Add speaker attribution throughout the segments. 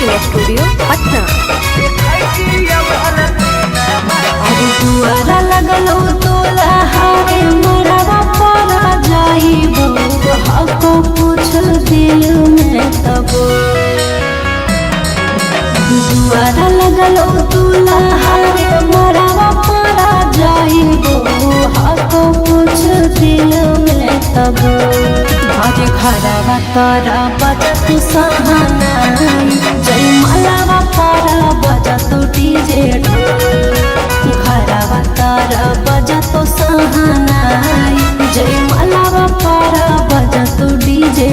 Speaker 1: Recording studio Patna.
Speaker 2: अरे दुआरा लगलो तोला हारे मरवा परा जाइबो हको पूछल दिल में तब दुआरा लगलो तोला हारे मरवा परा जाइबो हको पूछल दिल में तब आज घरवा तारा बजत सहानाई जय मलावा पारा बजत डीजे घरवा तारा बजत सहानाई जय मलावा पारा बजत डीजे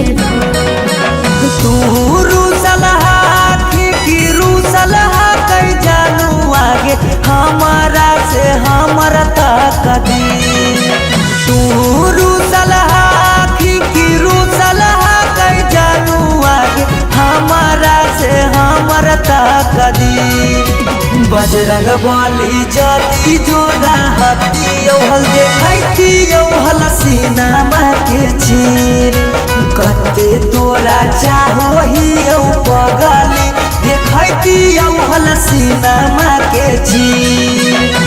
Speaker 3: तू रूसलहा की रूसलहा कई जानू आगे हमारा से हमारा तकदी तू रूसलहा की रूसलहा कई जानू आगे हमारा से हमारा तकदी बजरंग बली जदी जोड़ा हती हल देखती हल सीना के चीर कते तोरा चाहो ही पगली देखती हल सीना के चीर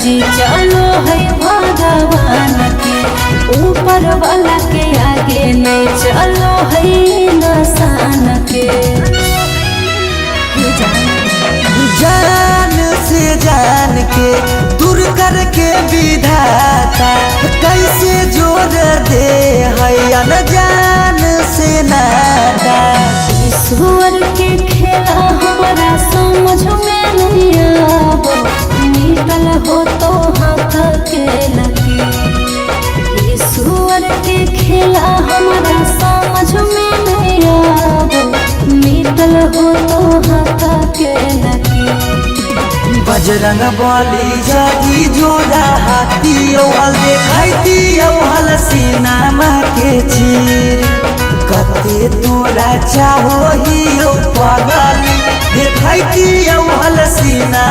Speaker 2: जी चलो है भगवान के ऊपर वाला के आगे नहीं चलो है नसान के
Speaker 3: जान से जान के दूर करके विधाता कैसे जोड़ दे है अनजान से नाता
Speaker 2: ईश्वर के खेला हमारा समझ में नहीं आवो निकल हो तो हाथ के लगी ईश्वर के खेला हमारा समझ में नहीं आवो निकल हो तो हाथ के लगी
Speaker 3: बजरंग बली जदी जोड़ा हाथी हल देखती हल सीना के चीर कते तोरा चाहो ही पगली देखती हल सीना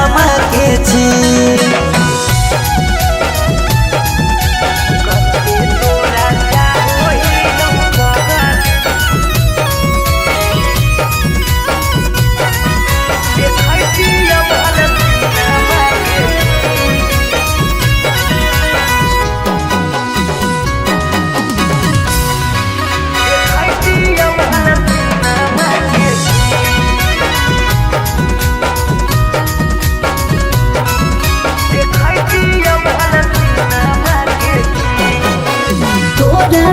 Speaker 3: के चीर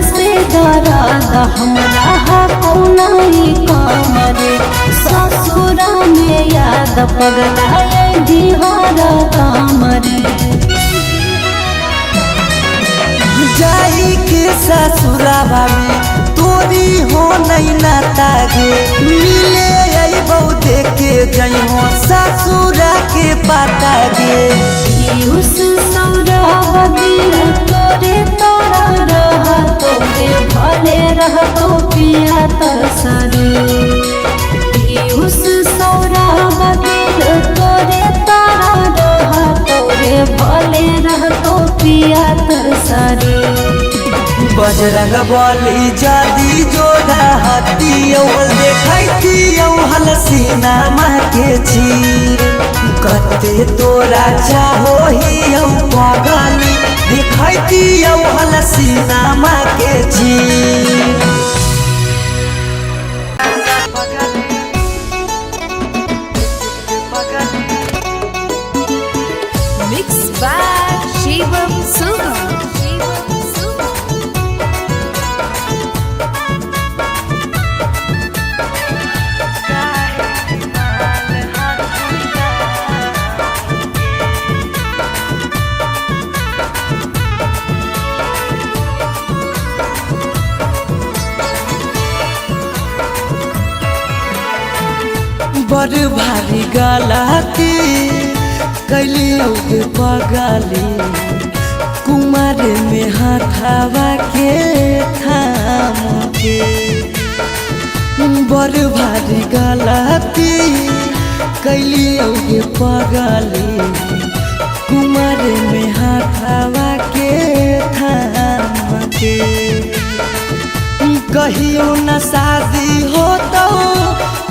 Speaker 2: से दरादा हमरा कौनाई कामरे ससुरा में याद पगलाए दिहारा कामरे
Speaker 3: जाई के ससुराबा में तोरी हो नहीं नाता गे मिले आई बहु देखे जई हो ससुरा के पाता गे
Speaker 2: उस सौरा बदिल तोरे तोरा रहा तोरे भले रह तो पिया तरसरे उस सौरा बदिल तोरे तोरा रहा तोरे भले रह तो पिया तरसरे
Speaker 3: बजरंग बली जदी जोड़ा हती हल देखती हल सीना के चीर कते तोरा चाहो ही पगली देखती हल सीना के चीर
Speaker 1: मिक्स बाय शिवम सुगम।
Speaker 3: बड़ भारी गलती कैलियो के पगली कुमार में हाथावा के थाम के बड़ भारी गलती कैलियो के पगली कुमार में हाथावा के थाम के कहियो न शादी हो तो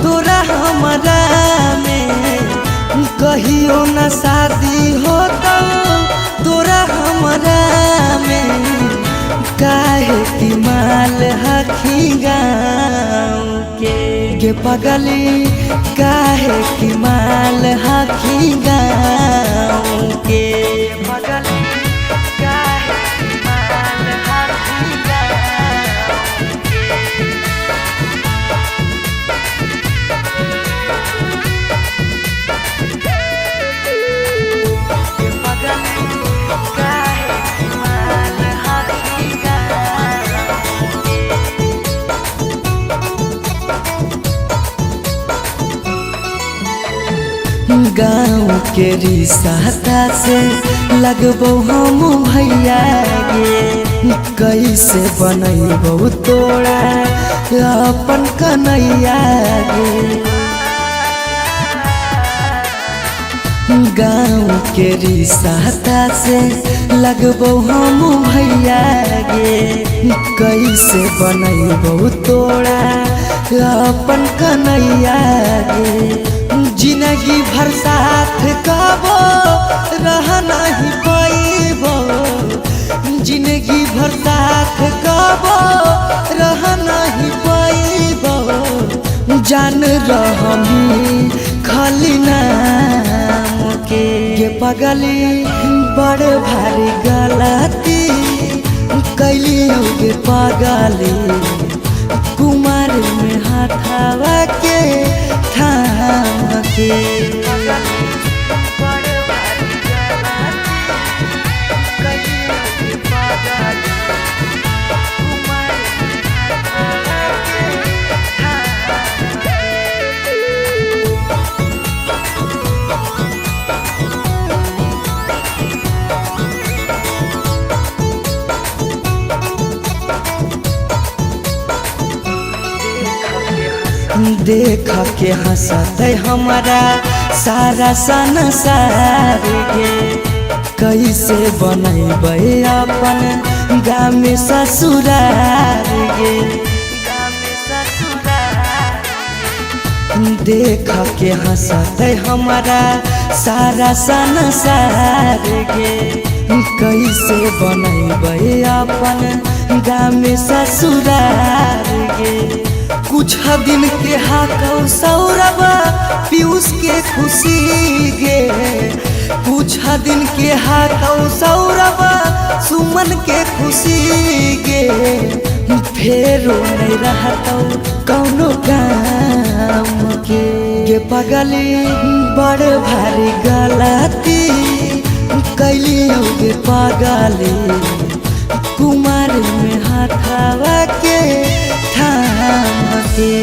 Speaker 3: तोरा हमरा में कहियो न शादी हो तो तोरा हमरा में काहे की माल हखी गाँव के पगली काहे की माल हखी गाँव के पगली काहे की माल हखी गाँव के पगली काहे की माल हखी गाँव के रिश्ता से लगबो हम भैया गे कैसे बनैबो तोरा अपन कन्हैया गे गाँव के रिश्ता से लगबो हम भैया गे कैसे बनैबो तोरा अपन कन्हैया गे जिंदगी भर साथ कबो रह नहीं पाइबो जिंदगी भर साथ कबो रह नहीं पाइबो जान रहमी खाली नाम के पगली बड़ भारी गलती कैलियो के पगली कुमार में हाथावा के थाम के देख के हंसते हमारा सारा संसार गे कैसे बनैबे अपन गाँव में ससुरार गे देख के हंसते हमारा सारा संसार गे कैसे बनैबे अपन गाँव में ससुरार गे कुछ दिन के हाकौ सौरभ पीयूष के खुशी गे कुछ दिन के हाकौ सौरभ सुमन के खुशी गे फेरो नहीं रहतौ कौनो काम के पगली बड़ भारी गलती कैलियो गे पगली कुमार में हाथावा के थाम के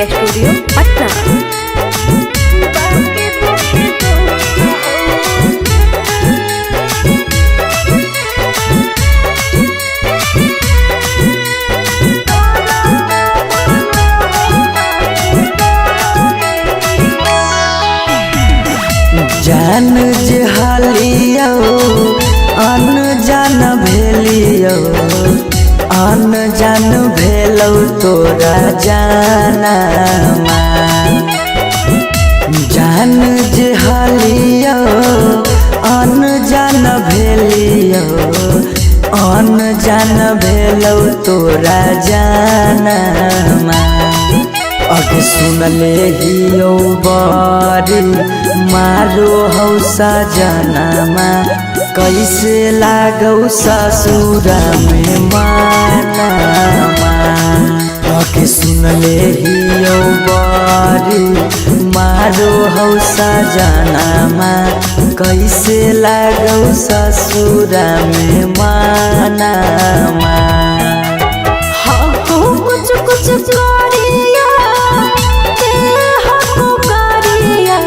Speaker 1: स्टूडियो पटना।
Speaker 3: जान जे हालियो अन जान भेलियो अन जान भेलौ तोरा जाना जान जे हालियो अन जान भेलियो अन पहचान भेलौ तोरा जानमा अब सुनले हियो बड़ी मारो हौ सजनमा कैसे लागौ ससुरा में मानमा अब सुनले हियो बड़ी मारो हौ सजनमा कैसे लागौ ससुरा में मानमा
Speaker 2: कुछ कुछ करिया के हको करिया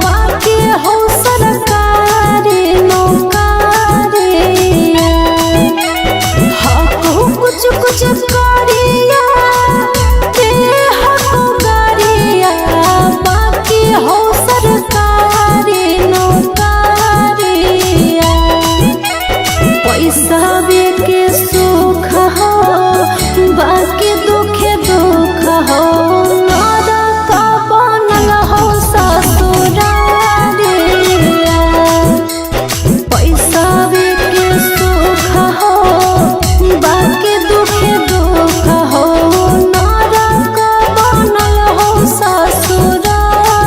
Speaker 2: बाकी हो सरकारी नौकरिया हको कुछ कुछ करिया के हको करिया बाकी हो सरकारी नौकरिया पैसा के सुख हो बाकी दुखे दुख हो नरक बनल हो ससुरारिया पैसा के सुख हो बाकी दुखे दुख हो नरक बनल हो ससुरारिया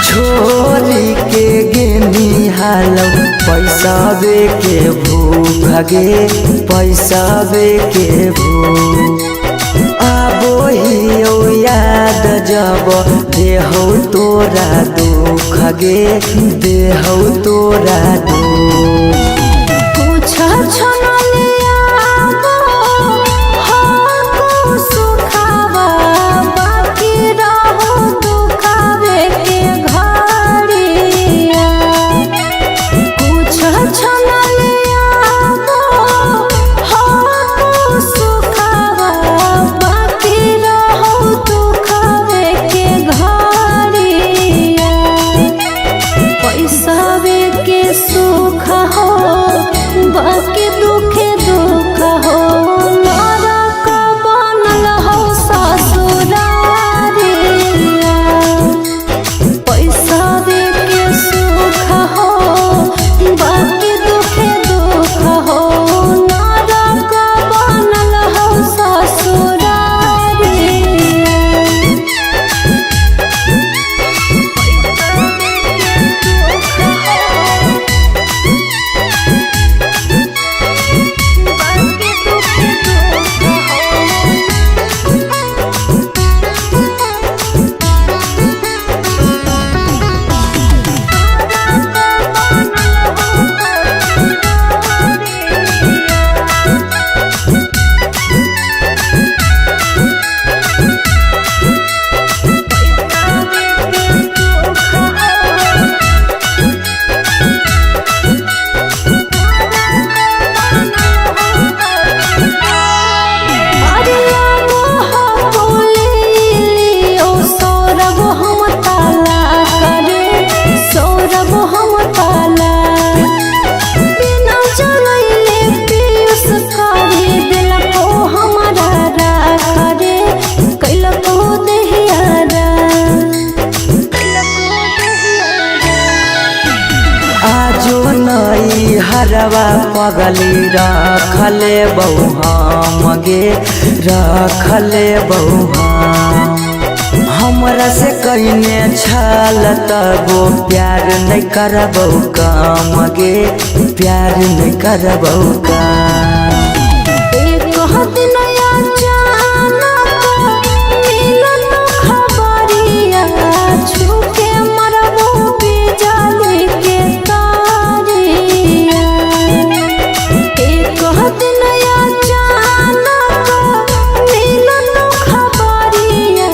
Speaker 3: छोरी के गिनी हालौ पैसा के भूख गे पैसा के भूख आबो हियो याद जब देहौ तोरा दुख गे देहौ तोरा दुख
Speaker 2: कुछ छनलिया हको सुखावा बाकी रहो दुखावे के घड़िया कुछ छनलिया हको सुखावा बाकी रहो दुखावे के घड़िया पैसा के सुख हो बाकी दुखे दुख हो नरक बनल हो ससुरारिया पैसा के सुख हो बाकी दुखे दुख हो नरक बनल हो ससुरारिया
Speaker 3: हरवा पगली रखले बहु हम गे रखले बहु हम हमरा से कहिने छल तबो प्यार नहीं करबौ काम गे, प्यार नहीं करबौ काम।
Speaker 2: एक दिन मिलन खबरिया छूके मरबो बिजली के तारिया। एक दिन मिलन खबरिया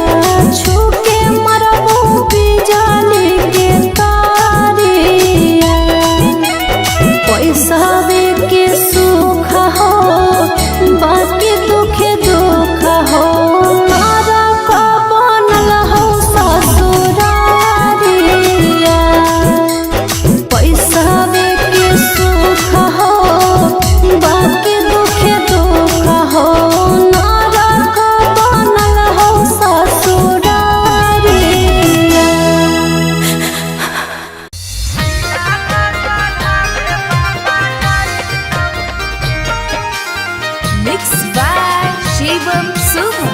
Speaker 2: छूके मरबो बिजली के तारिया। पैसा के सुख हो बाकी दुख दुख हो, मारा का बनल हो ससुरारिया। पैसा के सुख हो बाकी दुख दुख हो, मारा का बनल हो ससुरारिया।
Speaker 1: Mixed by Shivam Subham.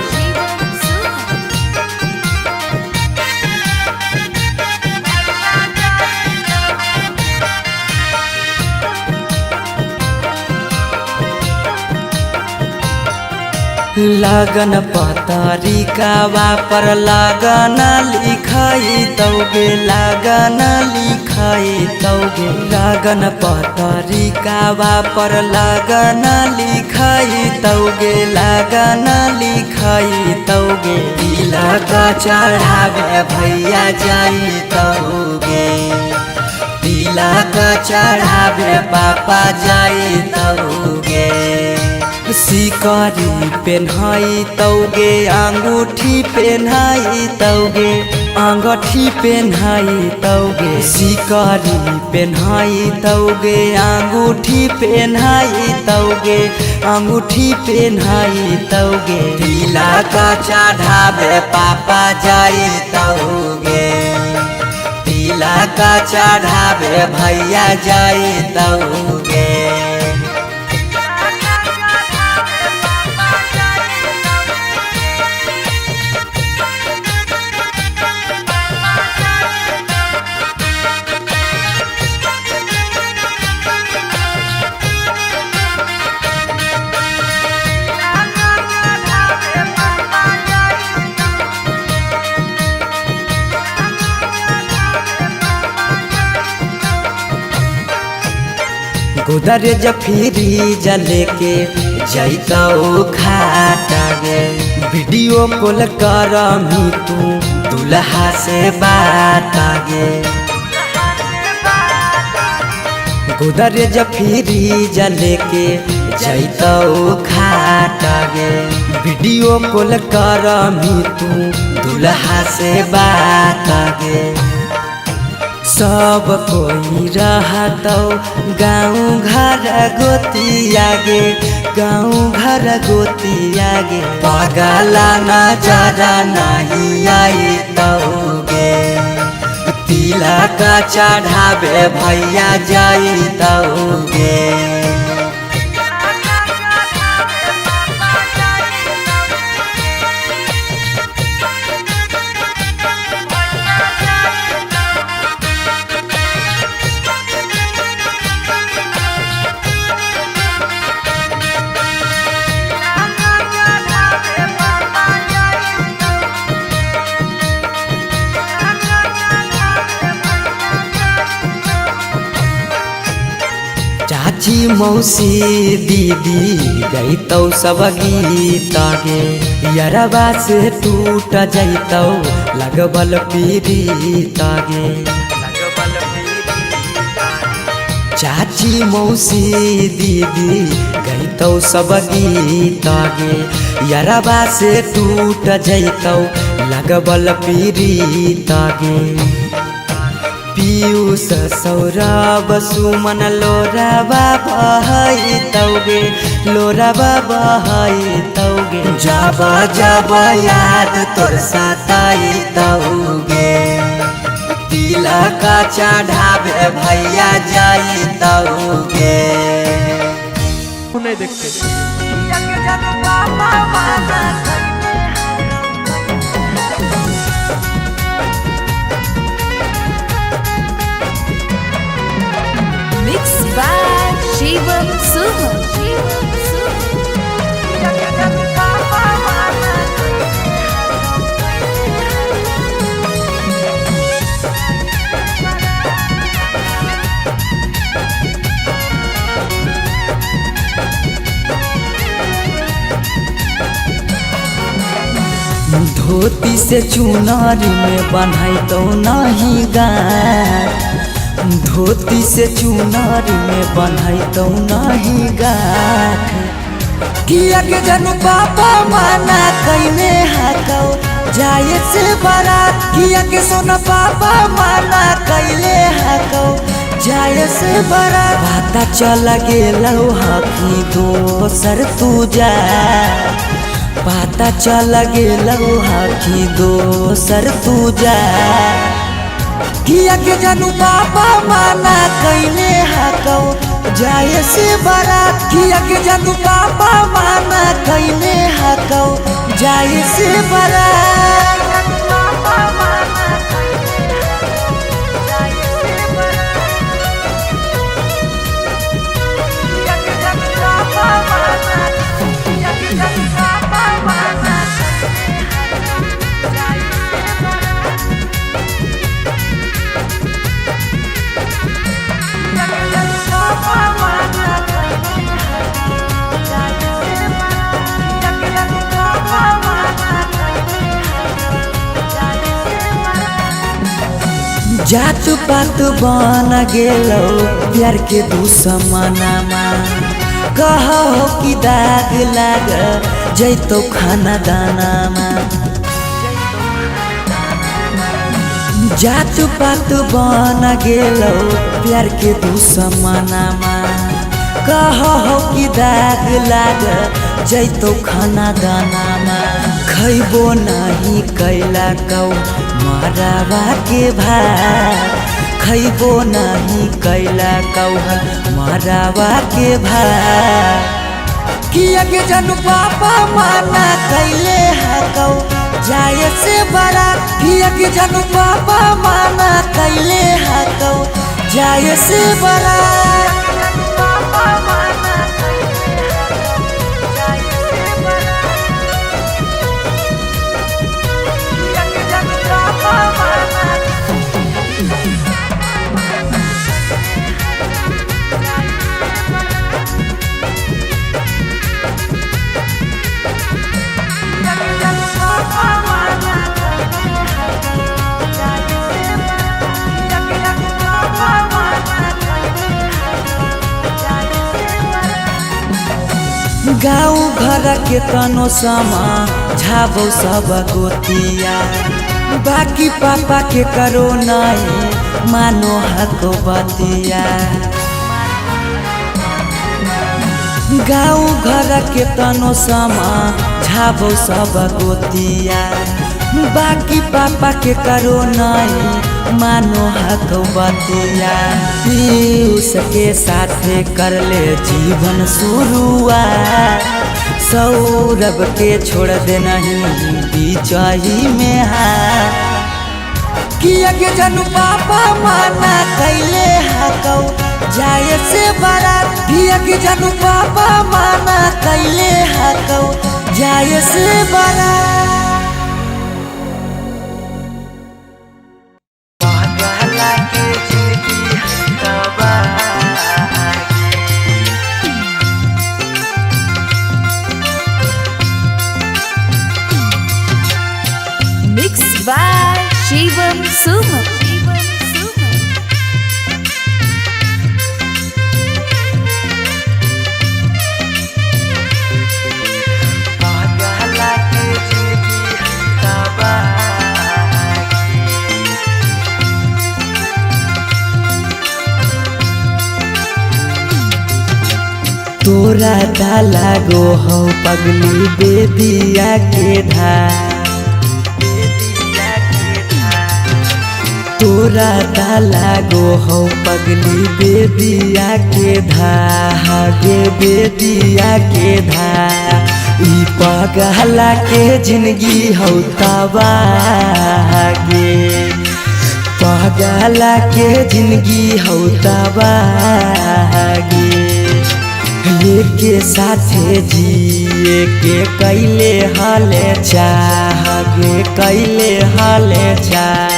Speaker 3: लगन पतरिकावा पर लगन लिखाई तौगे, लगन लिखाई तौगे। लगन पतरिकावा पर लगन लिखाई तौगे, लगन लिखाई तौगे। तिलक चढ़ावे भैया जाई तौगे, तिलक चढ़ावे पापा जाई तौगे। सिकरी पेन्हाई तौगे, अंगूठी पेन्हाई तौगे, अंगूठी पेन्हाई तौगे। सिकरी पेन्हाई तौगे, अंगूठी पेन्हाई तौगे, अंगूठी पेन्हाई तौगे। तिलक चढ़ावे पापा जाई तौगे, तिलक चढ़ावे भैया जाई तौगे। गोदरेज फ्रिज लेके जैतौ खाटा गे, वीडियो कॉल करमी तू दुल्हा से बात गे। गोदरेज फ्रिज लेके जैतौ खाटा गे, वीडियो कॉल करमी तू दुल्हा से बात गे। सब कोई रहतौ गाँव घर गोतिया गे, गाँव घर गोतिया गे। पगला नजरा नहीं आई तौगे, तिलक चढ़ावे भैया जाई तौगे। चाची मौसी दीदी गईतौ सब गीत गे, यरबा से टूट जैतौ लगबल पीड़ित गे। चाची मौसी दीदी गईतौ सब गीत गे, यरबा से टूट जैतौ लगबल पीड़ित गे। पीयूष सौरभ सुमन लोराबा बहाई तौगे, लोराबा बहाई तौगे। जब जब याद तोर सताई तौगे, तिलक चढ़ावे भैया जाई तौगे।
Speaker 4: नहीं देखते
Speaker 3: धोती से चुनरी में बन्हाई तो नहीं गाँठ, धोती से चुनरी में बन्हाई तो नहीं गाँठ। किया के जनू पापा माना कैले हकौ जाए से बारात, किया के सोना पापा माना कैले हकौ जाए से बारात। पता चल गेलौ हकी दोसर तू जा, पता चल गेलौ हकी दोसर तू जा। किया के जनू पापा माना कैले हकौ जाए से बारात, किया के जनू पापा माना कैले हकौ जाए से बारात। जात पात बन गेलौ प्यार के दुश्मनमा, कहो कि दाग लाग जैतो खाना दानामा। जात पात बन गेलौ प्यार के दुश्मनमा, कहो कि दाग लाग जैतो खाना दानामा। खैबो नहीं कैला कौ मरावा के भात, खैबो नहीं कैला कौ मरावा के भात। किया के जनू पापा माना कैले हकौ जाए से बारात, किया के जनू पापा माना कैले हकौ जाए से बारात। गाँव घर के तनो समा झाबो सब गोतिया, बाकी पापा के करो नहीं मानो हको बतिया। गाँव घर के तनो समा झाबो सब गोतिया, बाकी पापा के करो नहीं मानो हक बतिया। पीयूष के साथे कर ले जीवन शुरुआत, सौरभ के छोड़ दे नहीं बीचही में हाथ। किया के जनू पापा माना कैले हकौ जाए से बारात, किया के जनू पापा माना कैले हकौ जाए से बारात।
Speaker 1: Mixed by Shivam Suman.
Speaker 3: तोरा दा लागो हो पगली बेदिया के धार, तोरा दा लागो हो पगली बेदिया के धागे बेदिया के धार। ई पगला के जिंदगी हो तबागे, पगला के जिंदगी हो तबागे। के साथे जिए के कैले हाले चाहगे कैले हाले चाह,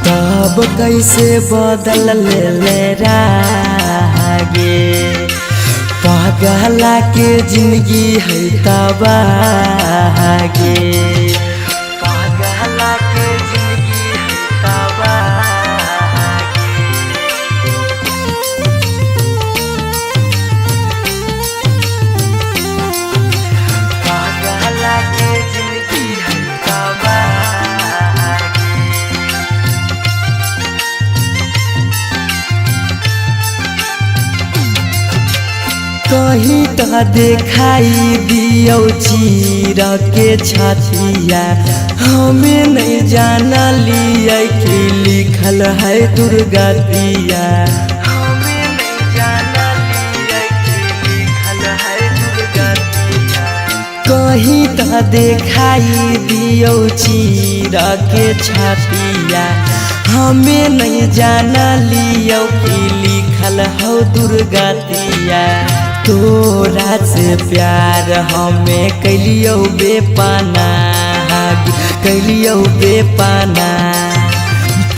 Speaker 3: तब कैसे बदल ले रागे। पागला के जिंदगी है तबागे। त देखाई दियो चीर के छतिया हमें नहीं जाना लिया कि लिखल है दुर्गतिया हमें नहीं जाना लिया कि लिखल है दुर्गतिया कहीं त देखाई दियो चीर के छतिया हमें नहीं जाना लियो कि लिखल हो दुर्गतिया तोरा से प्यार हमें कैलियो बेपाना कैलियो बेपाना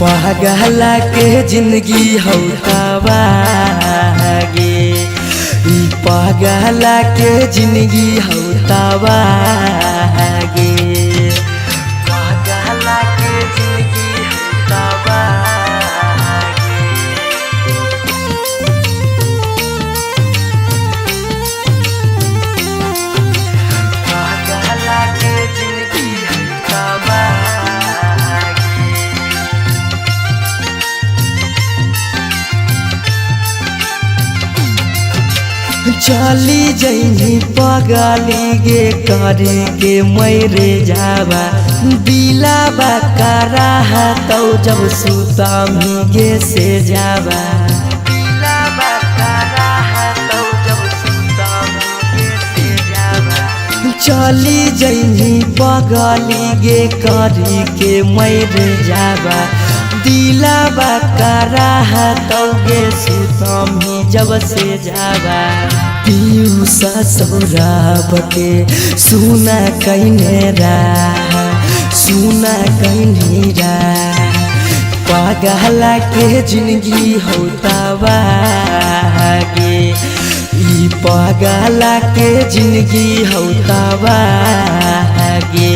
Speaker 3: पगला के जिंदगी हो तबागे पगला के जिंदगी हो तबागे पगला के जिंदगी हो तबागे पगला के जिंदगी हो तबागे चली जैनी पगली गे करे के मैरे जावा दिलाबा करा तो जब सुता गे से जावा दिलाबा करा तो जब सुता गे से जावा चली जैनी पगली गे करे के मैरे जावा दिलाबा करा तो गे सुतम जब से जावा पीऊ ससुराब के सुना कहने सुना कहनी पगला के जिंदगी हो तबागे ई पगला के जिंदगी हो तबागे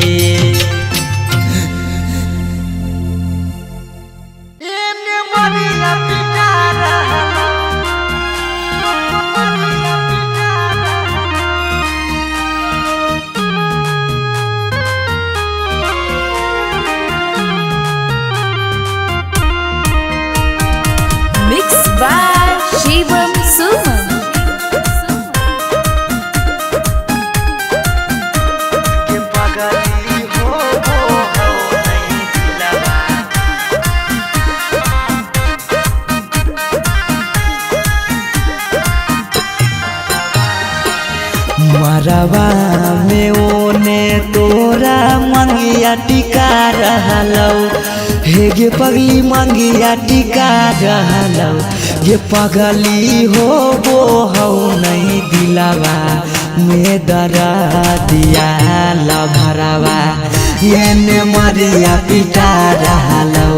Speaker 1: Mixed by Shivam Suman.
Speaker 3: मरवा में ओने तोरा मंगिया टिका रहलौ हे गे पगली मंगिया टिका रहलौ ये पगली हो नहीं दिलावा में दरा दिया लभरावा ये मरिया पिटा रहलौ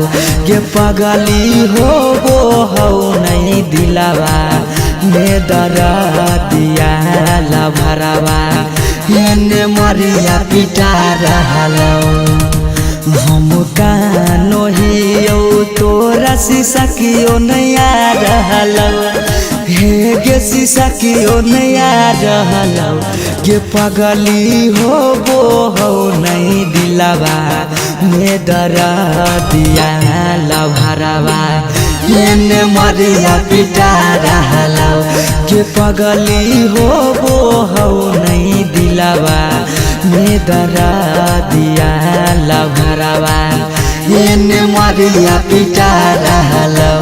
Speaker 3: ये पगली हो नहीं दिलावा में दरा दिया लभरावा ये मरिया पिटा रहलौ हम कानो हियो तोरा शीशा कियो नया रहलौ हे गे शीशा कियो नया रहलौ गे पगली हो नहीं दिलावा में दरा दिया लभरावा ये मरिया पिटा रहलौ गे पगली हो नहीं दिलावा में दरा दिया लभरावा ये मरिया पिटा रहलौ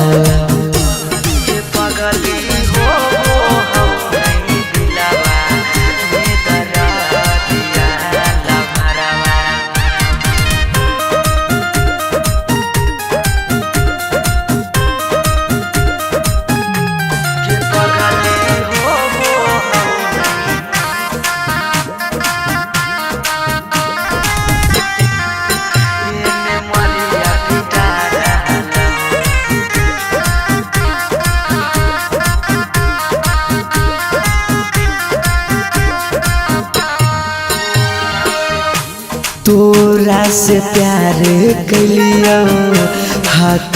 Speaker 3: तोरा से प्यार कलियो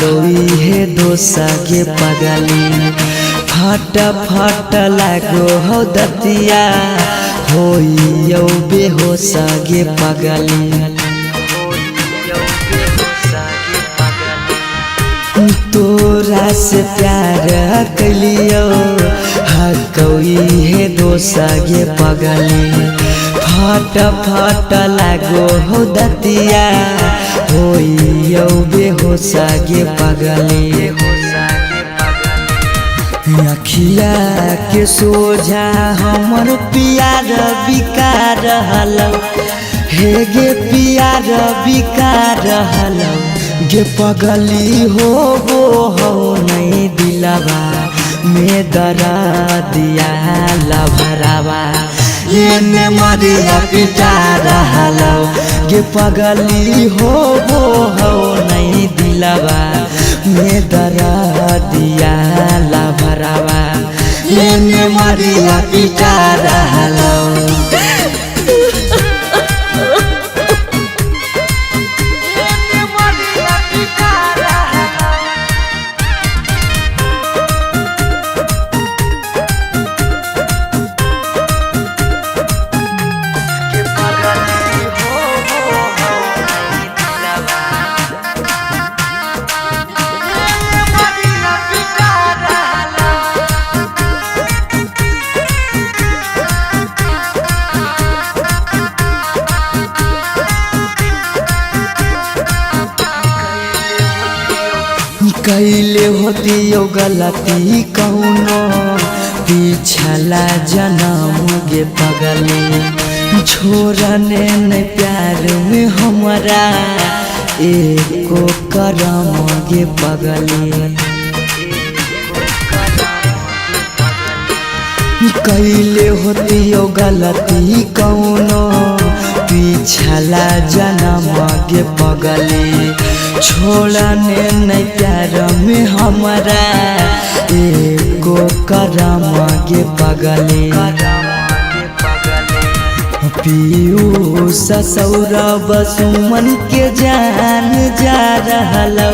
Speaker 3: कोई है दोसा के पगली फट फट लागो हो दतिया होइयो बेहोश गे पगली तोरा से प्यार कलियो कोई है दोसगे पगली फट फट लागो हो दतिया होइयो बेहोसगे पगली अखिया के सोझा हमर प्यार बिकार हलो हे गे प्यार बिकार हलो गे पगली हो नहीं दिलवा में दरा दिया लभरावा एने मरिया पिटा रहलो गे पगली हो नहीं दिलवा में दरा दिया लभरावा एने मरिया पिटा रहलो कैले होती यो गलती कौनो पिछला जन्म गे पगली छोड़ने न प्यार में हमारा एको करम गे पगली कैले होती यो गलती कौनो पिछला जन्म गे पगली छोड़ने नहीं प्यार में हमारा एको करम गे पगली पीयूष सौरभ सुमन के जान जा रहलो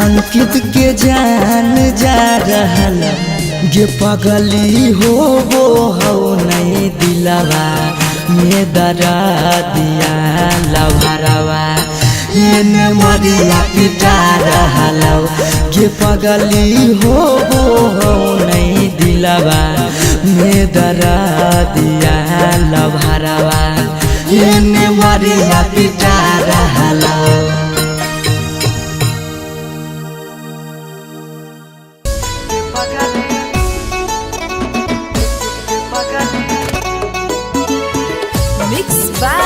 Speaker 3: अंकित के जान जा रहलो गे पगली हो नहीं दिलवा में दरा दिया लभरावा एने मरिया पिटा रहलो गे पगली हो नहीं दिलवा में दरा दिया लभरावा एने मरिया पिटा रहलो
Speaker 1: Mixed by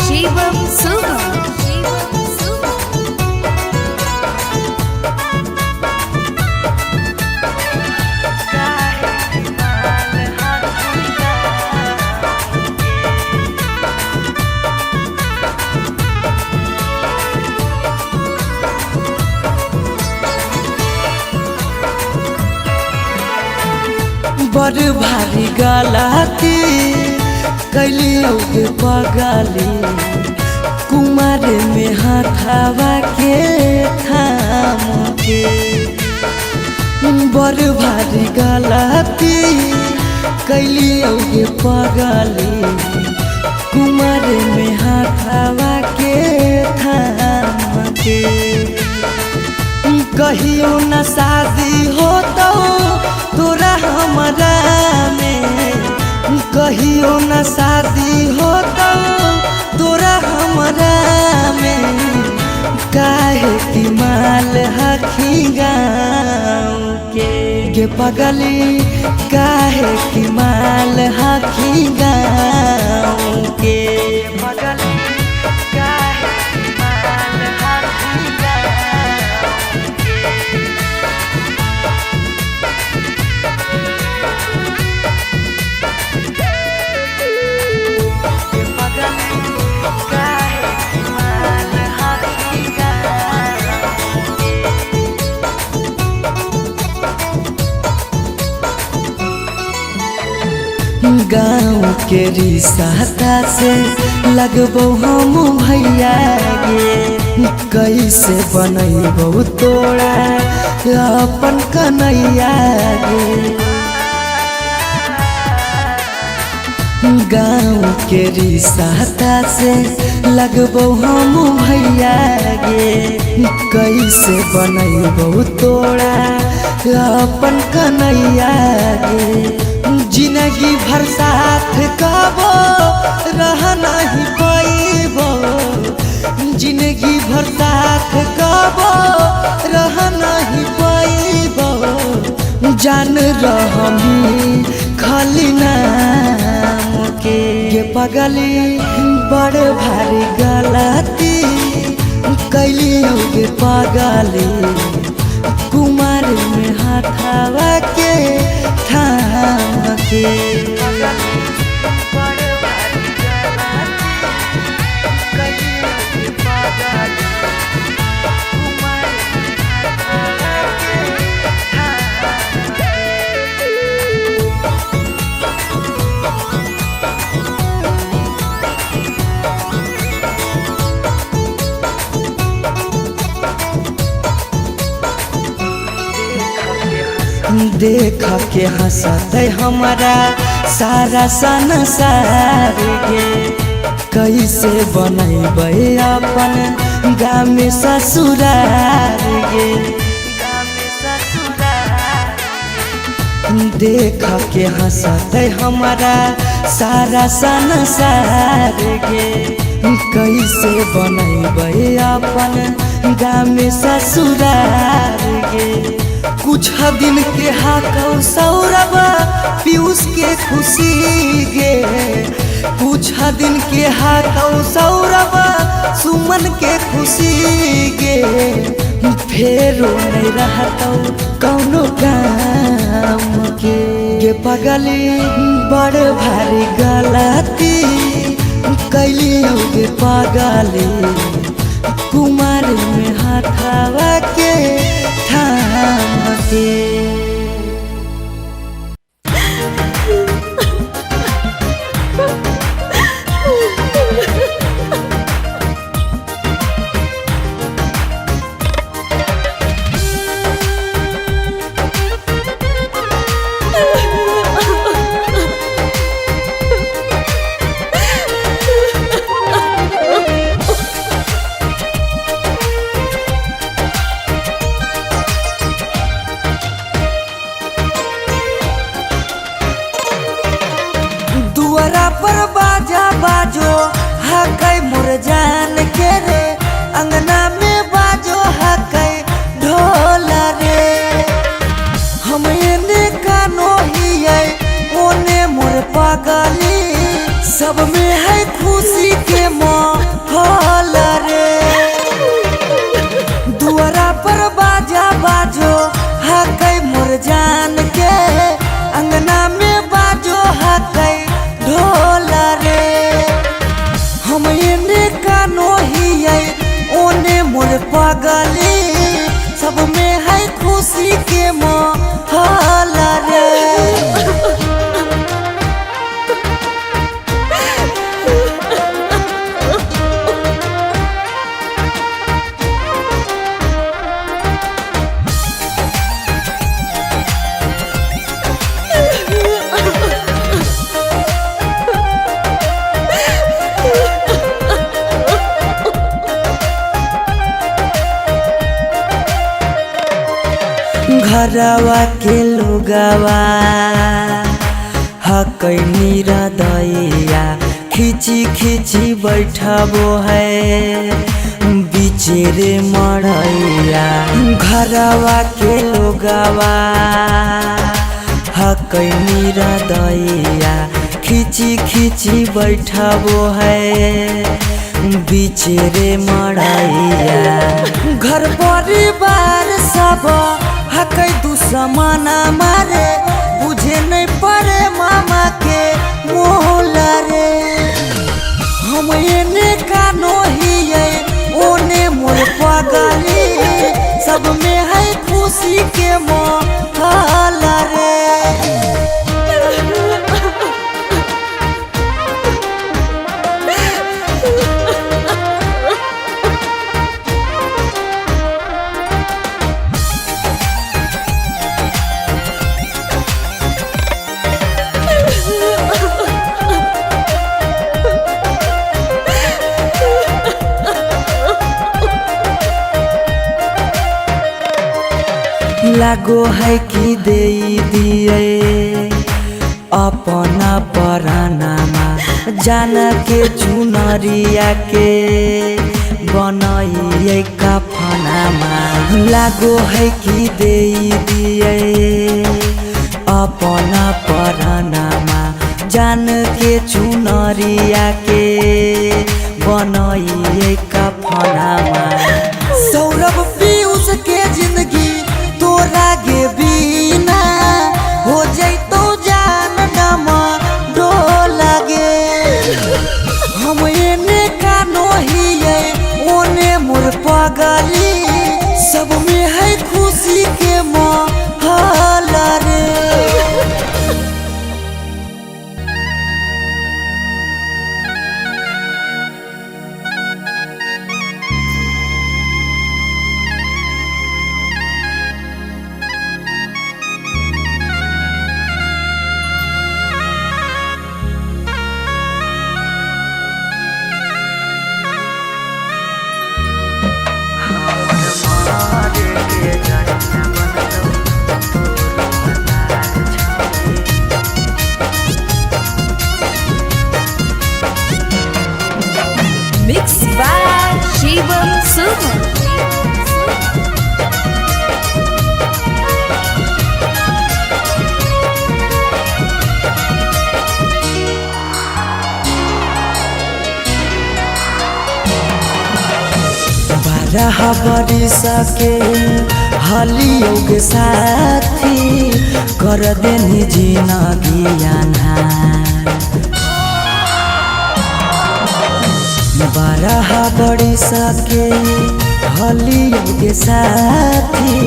Speaker 1: Shivam Suman.
Speaker 3: बड़ भारी गलती कैलियो गे पगली कुमार में हाथावा के थाम के बड़ भारी गलती कैलियो गे पगली कुमार में हाथावा के थाम के कहियो न शादी हो तो तोरा हमरा में कहियो न शादी हो तो तोरा हमरा में काहे की माल हखी गाँव के गे पगली काहे की माल हखी गाँव के पगली काहे की माल हखी गाँव के गाँव के रिश्ता से लगबो हम भैया गे कैसे बनैबो तोरा अपन कन्हैया गे गाँव के रिश्ता से लगबो हम भैया गे कैसे बनैबो तोड़ा अपन कन्हैया गे जिंदगी भर साथ कबो रह नहीं पैबो जिंदगी भर साथ कबो रह नहीं पैबो जान रहमी खाली नाम के पगली बड़ भारी गलती कैली गे पगली कुमार में हाथावा के थाम के देख के हंसत हमारा सारा संसार गे कैसे बनैबे अपन गाँव में ससुरार गे देख के हंसत हमारा सारा संसार गे कैसे बनैबे अपन गाँव में ससुरार गे कुछ दिन के हाकौ सौरभ पीयूष के खुशी गे कुछ दिन के हाकौ सौरभ सुमन के खुशी गे फेरो नहीं रहतौ कौनो काम के पगली बड़ भारी गलती कैली गे पगली कुमार में हाथावा के थाम के बाजो हकै मोर जान के रे अंगना में बाजो हकै ढोल रे हम एने कानो हियै ओने मोर पगली सब में है खुशी के माहौल रे दुआरा पर बाजो हकै मोर जान के अंगना में बाजो हकै ढोल रे हम एने कानो हियै ओने मोर पगली सब में है खुशी के माहौल रे घरवा के लोगवा हकै निरदैया खिची खिची बैठबो है बिचेरे मड़ैया घरवा के लोगवा हकै निरदैया खिची खिची बैठबो है बिचेरे मड़ैया घर परिवार सब हकै दुश्मना मारे बुझे नहीं पड़े मामा के मोल रे हम एने कानो हियै ओने मोर पगली सब में है खुशी के माहौल रे लागो है कि दे दिए अपना परानामा जान के चुनरिया के बनाइए कफनामा लागो है कि दे दिए अपना परानामा जान के चुनरिया के बनाइए कफनामा सौरभ पीयूष के जिंदगी तोरा गे बिना हो जैतो जान नमा डो लगे हम एने कानो हिए ओने मोर पगली सब में है खुशी के माहौल रे
Speaker 1: Mixed by Shivam Sumam.
Speaker 3: बारह बरिस के हलियो के साथी कर देनी जिंदगी अन्हार 12 बरिस के हलियो के साथी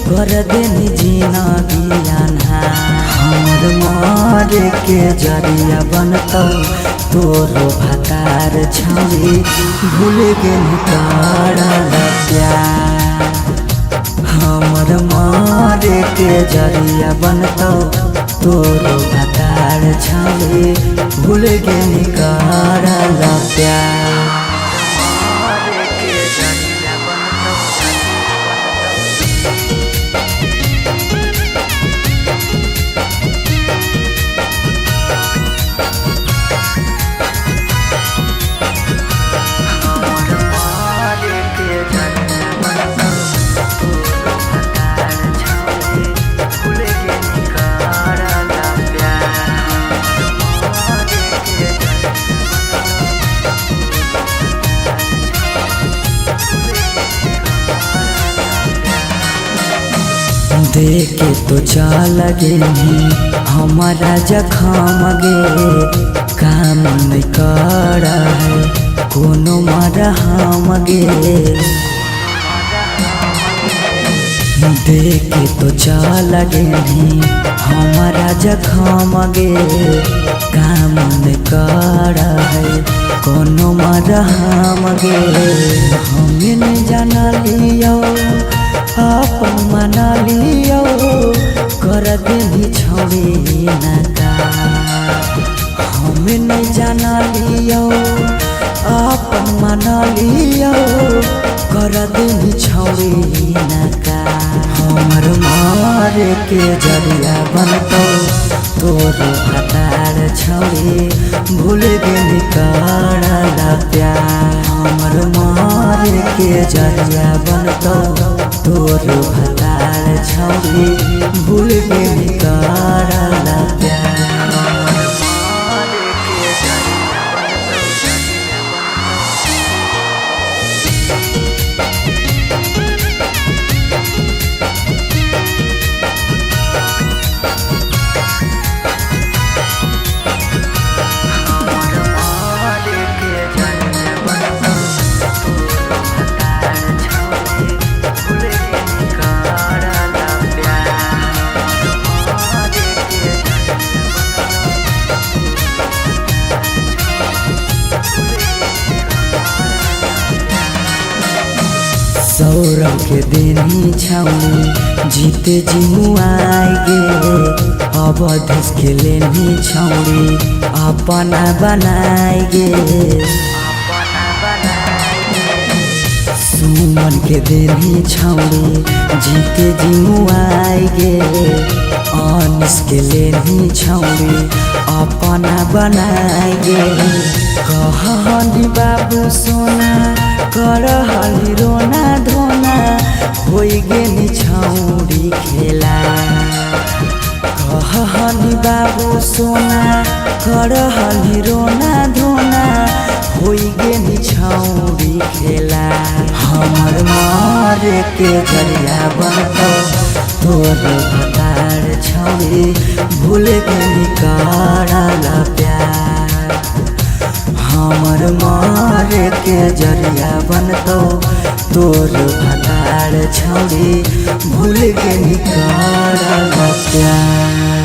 Speaker 3: कर देनी जिंदगी अन्हार हमर मारे के जरिया बनतौ तोरो भतार छौरी भूल के निकाल प्यार हमर मारे के जरिया बनतौ तोरो भतार छौरी भूल के निकाल प्यार देखे तो चल गे हमारा जखम गे काम नहीं कर कोनो मरहम गे देखे तो चल गे हमारा जखम गे काम नहीं कर कोनो मरहम गे हमें नहीं जाना लियो अपन मना लियो कर देनी छोड़ी नका हमें नहीं जाना लियो अपन मना लियो कर देनी छोड़ी नका हमर मार के जरिया बनतो तोरो भतार छोड़ी भूल गेली करला प्यार हमर मार के जरिया बनतो तोरो भतार छोड़ी भूल गेली करला प्यार सौरभ के देनी छौनी जीते जिमुआएगे अब देश के लेनी छौनी अपना बनाएगे सुमन के देनी छौड़ी जी के जिमुआई गे अनिस के लेनी छौड़ी अपना बनाई गे कहनी बाबू सोना करहली रोना धोना होई गेनी छौड़ी खेला कहनी बाबू सोना करहली रोना धोना होई गेनी छौड़ी खेला हमर मारे के जरिया बनतो तोर भतार छौड़ी भूल गेनी कराला प्यार हमर मारे के जरिया बनतो तोर भतार छौड़ी भूल गेनी कराला प्यार।